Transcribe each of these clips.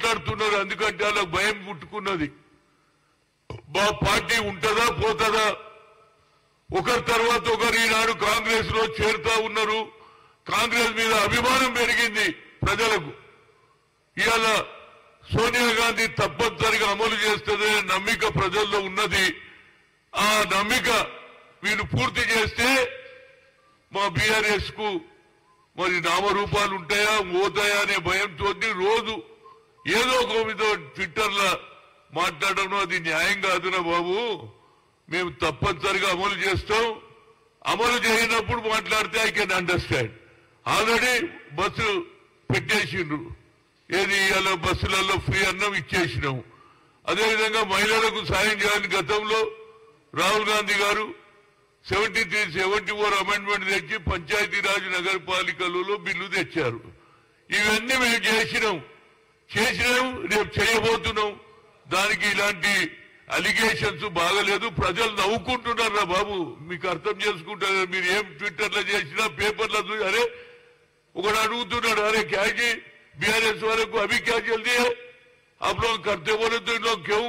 మాట్లాడుతున్నారు. అందుకంటే వాళ్ళకి భయం పుట్టుకున్నది. మా పార్టీ ఉంటుందా పోతుందా, ఒకరి తర్వాత ఒకరు ఈనాడు కాంగ్రెస్ లో చేరుతా ఉన్నారు. కాంగ్రెస్ మీద అభిమానం పెరిగింది ప్రజలకు. ఇవాళ సోనియా గాంధీ తప్పనిసరిగా అమలు చేస్తుందనే నమ్మిక ప్రజల్లో ఉన్నది. ఆ నమ్మిక వీళ్ళు పూర్తి చేస్తే మా బీఆర్ఎస్ కు మరి నామరూపాలు ఉంటాయా పోతాయా అనే భయంతో రోజు ఏదో ఒక మీద ట్విట్టర్లో మాట్లాడడం అది న్యాయం కాదురా బాబు. మేము తప్పనిసరిగా అమలు చేస్తాం. అమలు చేయనప్పుడు మాట్లాడితే I can understand. Already bus పెట్టేసిండ్రు. ఏది ఇవాళ బస్సులలో ఫ్రీ అన్నం ఇచ్చేసినాం. అదేవిధంగా మహిళలకు సాయం చేయాలని గతంలో రాహుల్ గాంధీ గారు 74 అమెండ్మెంట్ తెచ్చి పంచాయతీరాజ్ నగరపాలికలలో బిల్లు తెచ్చారు. ఇవన్నీ మేము చేసినాం, రేపు చేయబోతున్నాం. దానికి ఇలాంటి అలిగేషన్స్ బాగలేదు. ప్రజలు నవ్వుకుంటున్నారా బాబు, మీకు అర్థం చేసుకుంటారు. మీరు ఏం ట్విట్టర్లో చేసినా పేపర్లో చూసి అరే ఒకడు అడుగుతున్నాడు, అరే క్యాజీ बीआरएस वाले को अभी क्या जल्दी है, आप लोग करते बोले तो इन लोग क्यों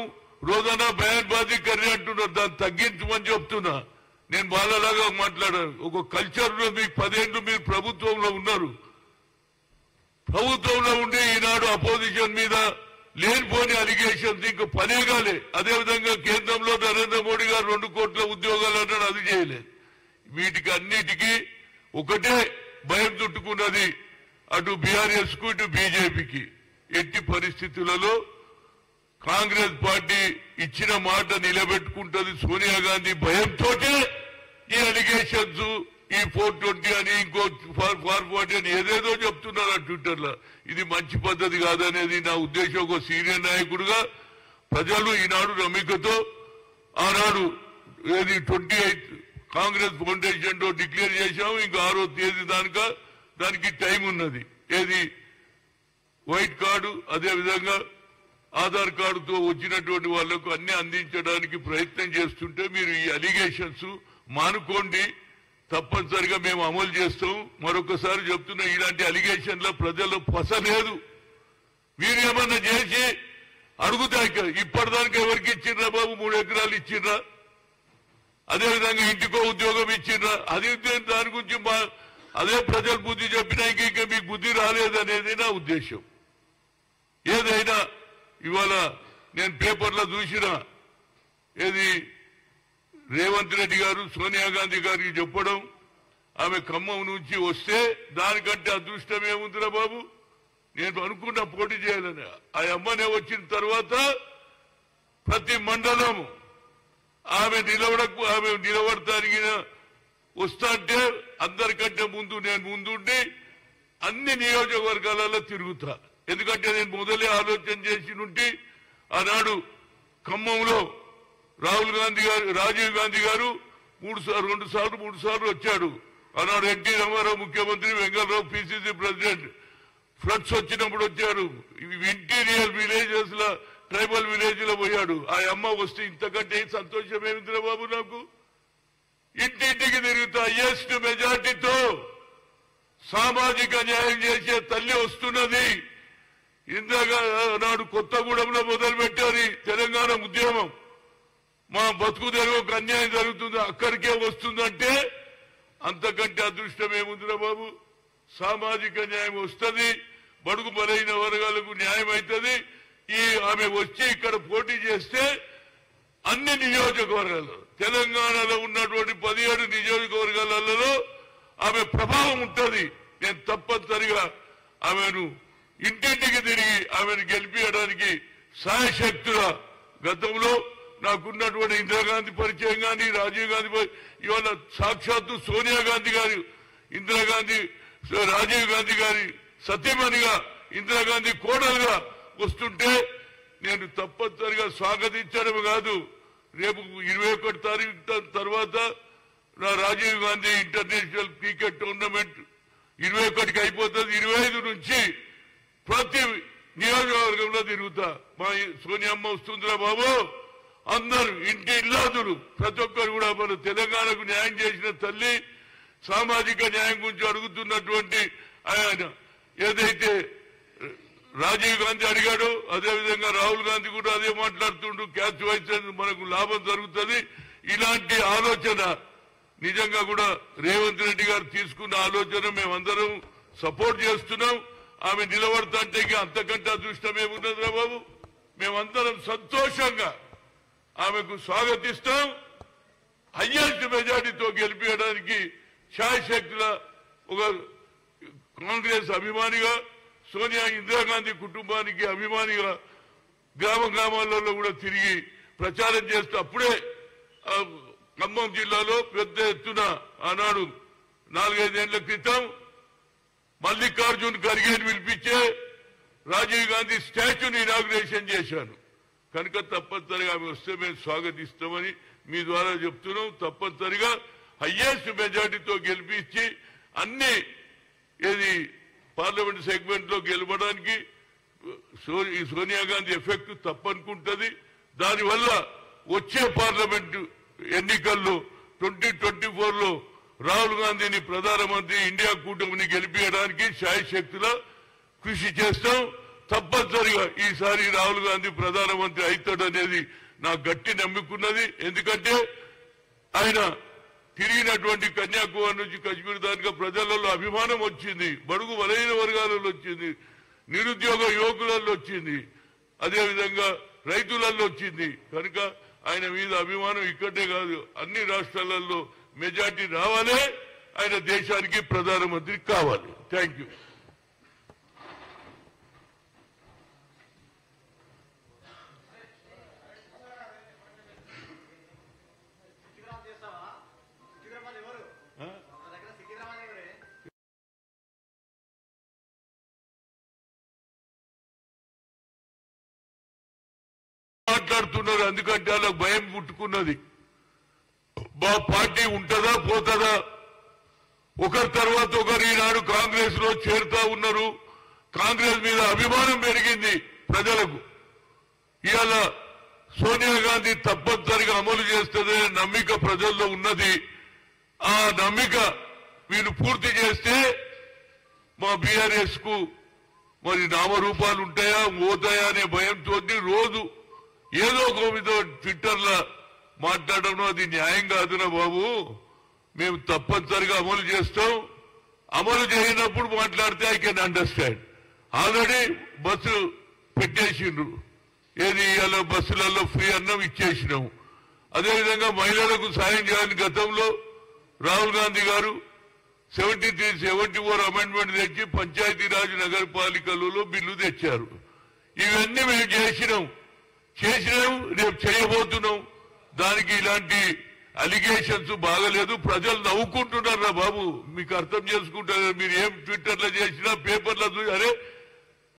रोजाना बयानबाजी कर रहे అంటున్నారు. దాన్ని తగ్గించమని చెప్తున్నా. నేను బాలలాగా మాట్లాడాను. ఒక కల్చర్ లో మీకు 10 ఏళ్ళు మీరు ప్రభుత్వంలో ఉన్నారు. ప్రభుత్వంలో ఉండి ఈనాడు అపోజిషన్ మీద లేనిపోని అలిగేషన్స్ ఇంకా పనే కాలే. అదేవిధంగా కేంద్రంలో నరేంద్ర మోడీ గారు 2 కోట్ల ఉద్యోగాలు అన్నాడు, అది చేయలేదు. వీటికి అన్నిటికీ ఒకటే భయం చుట్టుకున్నది, అటు బీఆర్ఎస్ కు ఇటు బీజేపీకి. ఎట్టి పరిస్థితులలో కాంగ్రెస్ పార్టీ ఇచ్చిన మాట నిలబెట్టుకుంటది. సోనియా గాంధీ భయంతో ఈ అలిగేషన్స్, ఈ 420 అని ఇంకో 440 అని ఏదేదో చెప్తున్నారు ట్విట్టర్ లో. ఇది మంచి పద్ధతి కాదనేది నా ఉద్దేశం. ఒక సీనియర్ నాయకుడిగా ప్రజలు ఈనాడు నమ్మికతో ఆనాడు ఏది 28 కాంగ్రెస్ ఫౌండేషన్ లో డిక్లేర్ చేశాము. ఇంకా 6వ తేదీ దానికి టైం ఉన్నది. ఏది వైట్ కార్డు అదేవిధంగా ఆధార్ కార్డుతో వచ్చినటువంటి వాళ్లకు అన్ని అందించడానికి ప్రయత్నం చేస్తుంటే మీరు ఈ అలిగేషన్స్ మానుకోండి. తప్పనిసరిగా మేము అమలు చేస్తాం. మరొకసారి చెప్తున్నా, ఇలాంటి అలిగేషన్ల ప్రజల్లో పస లేదు. మీరు ఏమన్నా చేసి అడుగుతాయి. ఇప్పటిదానికి ఎవరికి ఇచ్చిండ్రా బాబు? 3 ఎకరాలు ఇచ్చిండ్రా? అదేవిధంగా ఇంటికో ఉద్యోగం ఇచ్చిండ్రా? అది దాని గురించి అదే ప్రజలు బుద్ధి చెప్పినా ఇంకా మీకు బుద్ధి రాలేదనేది నా ఉద్దేశం. ఏదైనా ఇవాళ నేను పేపర్లో చూసిన ఏది రేవంత్ రెడ్డి గారు సోనియా గాంధీ గారికి చెప్పడం, ఆమె ఖమ్మం నుంచి వస్తే దానికంటే అదృష్టం ఏముందిరా బాబు. నేను అనుకున్న పోటీ చేయాలని ఆ అమ్మనే వచ్చిన తర్వాత ప్రతి మండలం ఆమె నిలబడతానికి వస్తా అంటే అందరికంటే ముందు నేను ముందుండి అన్ని నియోజకవర్గాలలో తిరుగుతా. ఎందుకంటే నేను మొదలే ఆలోచన చేసి నుండి ఆనాడు ఖమ్మంలో రాజీవ్ గాంధీ గారు 2 సార్లు వచ్చాడు. ఆనాడు ఎన్టీ రామారావు ముఖ్యమంత్రి, వెంకటరావు పిసిసి ప్రెసిడెంట్. ఫ్లడ్స్ వచ్చినప్పుడు వచ్చారు. ఇంటీరియర్ విలేజెస్ లో ట్రైబల్ విలేజ్ లో పోయాడు. ఆ అమ్మ వస్తే ఇంతకంటే సంతోషం ఏమిందిరా బాబు నాకు. ఇంటింటికి తిరుగుతా హైయెస్ట్ మెజార్టీతో సామాజిక న్యాయం చేసే తల్లి వస్తున్నది. ఇందాక నాడు కొత్తగూడెంలో మొదలు పెట్టారు తెలంగాణ ఉద్యమం. మా బతుకు తెరువుకు అన్యాయం జరుగుతుంది, అక్కడికే వస్తుందంటే అంతకంటే అదృష్టం ఏముందిరా బాబు. సామాజిక న్యాయం వస్తుంది, బడుగు బలైన వర్గాలకు న్యాయం అవుతుంది. ఆమె వచ్చి ఇక్కడ పోటీ చేస్తే అన్ని నియోజకవర్గాలు తెలంగాణలో ఉన్నటువంటి 17 నియోజకవర్గాలలో ఆమె ప్రభావం ఉంటుంది. నేను తప్పనిసరిగా ఆమెను ఇంటింటికి తిరిగి ఆమెను గెలిపించడానికి సాయశక్తుల గతంలో నాకున్నటువంటి ఇందిరాగాంధీ పరిచయం కానీ రాజీవ్ గాంధీ ఇవాళ సాక్షాత్తు సోనియా గాంధీ గారు రాజీవ్ గాంధీ గారి సతీమణిగా ఇందిరాగాంధీ కోడలుగా వస్తుంటే నేను తప్పనిసరిగా స్వాగతించడం కాదు. రేపు 21 తారీఖు తర్వాత నా Rajiv Gandhi international cricket tournament 21కి అయిపోతుంది. 25 నుంచి ప్రతి నియోజకవర్గంలో తిరుగుతా. మా సోనియమ్మ వస్తుందిరా బాబు. అందరూ ఇంటి ఇల్లాదులు ప్రతి ఒక్కరు కూడా మన తెలంగాణకు న్యాయం చేసిన తల్లి, సామాజిక న్యాయం గురించి అడుగుతున్నటువంటి ఆయన ఏదైతే రాజీవ్ గాంధీ అడిగాడు, అదేవిధంగా రాహుల్ గాంధీ కూడా అదే మాట్లాడుతుండు, క్యాచ్ వైస్ మనకు లాభం జరుగుతుంది. ఇలాంటి ఆలోచన నిజంగా కూడా రేవంత్ రెడ్డి గారు తీసుకున్న ఆలోచన మేమందరం సపోర్ట్ చేస్తున్నాం. ఆమె నిలబడతాంటే అంతకంటే అదృష్టం ఏమున్నదిరా బాబు. మేమందరం సంతోషంగా ఆమెకు స్వాగతిస్తాం. హయ్యెస్ట్ మెజార్టీతో గెలిపించడానికి శాయశక్తుల ఒక కాంగ్రెస్ అభిమానిగా, సోనియా ఇందిరాగాంధీ కుటుంబానికి అభిమానిగా గ్రామాలలో కూడా తిరిగి ప్రచారం చేస్తూ అప్పుడే ఖమ్మం జిల్లాలో పెద్ద ఎత్తున ఆనాడు 4-5 ఏళ్ల క్రితం మల్లికార్జున్ ఖర్గేని పిలిపించే రాజీవ్ గాంధీ స్టాచ్యూని ఇనాగ్రేషన్ చేశాను. కనుక తప్పనిసరిగా ఆమె వస్తే మేము స్వాగతిస్తామని మీ ద్వారా చెప్తున్నాం. తప్పనిసరిగా హయ్యెస్ట్ మెజార్టీతో గెలిపించి అన్ని పార్లమెంట్ సెగ్మెంట్ లో గెలవడానికి సోనియా గాంధీ ఎఫెక్ట్ తప్పనుకుంటది. దానివల్ల వచ్చే పార్లమెంటు ఎన్నికల్లో 2024లో రాహుల్ గాంధీని ప్రధానమంత్రి ఇండియా కూటమిని గెలిపించడానికి శాయశక్తుల కృషి చేస్తాం. తప్పనిసరిగా ఈసారి రాహుల్ గాంధీ ప్రధానమంత్రి అవుతాడనేది నాకు గట్టి నమ్ముకున్నది. ఎందుకంటే ఆయన తిరిగినటువంటి కన్యాకుమారి నుంచి కశ్మీర్ దాకా ప్రజలలో అభిమానం వచ్చింది, బడుగు బలహీన వర్గాలలో వచ్చింది, నిరుద్యోగ యువకులలో వచ్చింది, అదేవిధంగా రైతులలో వచ్చింది. కనుక ఆయన మీద అభిమానం ఇక్కడే కాదు అన్ని రాష్ట్రాలలో మెజార్టీ రావాలి. ఆయన దేశానికి ప్రధానమంత్రి కావాలి. Thank you. మాట్లాడుతున్నారు ఎందుకంటే వాళ్ళకి భయం పుట్టుకున్నది. మా పార్టీ ఉంటుందా పోతుందా, ఒకరి తర్వాత ఒకరు ఈనాడు కాంగ్రెస్ లో చేరుతా ఉన్నారు. కాంగ్రెస్ మీద అభిమానం పెరిగింది ప్రజలకు. ఇవాళ సోనియా గాంధీ తప్పనిసరిగా అమలు చేస్తుందనే నమ్మిక ప్రజల్లో ఉన్నది. ఆ నమ్మిక వీళ్ళు పూర్తి చేస్తే మా బీఆర్ఎస్ కు మరి నామరూపాలు ఉంటాయా పోతాయా అనే భయంతో రోజు ఏదో కోమితో ట్విట్టర్లో మాట్లాడడం అది న్యాయం కాదురా బాబు. మేము తప్పనిసరిగా అమలు చేస్తాం. అమలు చేయనప్పుడు మాట్లాడితే I can understand. Already bus పెట్టేసిండ్రు, ఇలా బస్సులలో ఫ్రీ అన్నం ఇచ్చేసినాం. అదేవిధంగా మహిళలకు సాయం చేయాలని గతంలో రాహుల్ గాంధీ గారు 73-74 అమెండ్మెంట్ తెచ్చి పంచాయతీరాజ్ నగరపాలికలలో బిల్లు తెచ్చారు. ఇవన్నీ మేము చేసినాం, రేపు చేయబోతున్నాం. దానికి ఇలాంటి అలిగేషన్స్ బాగలేదు. ప్రజలు నవ్వుకుంటున్నారా బాబు. మీకు అర్థం చేసుకుంటారు. మీరు ఏం ట్విట్టర్లో చేసినా పేపర్లో అరే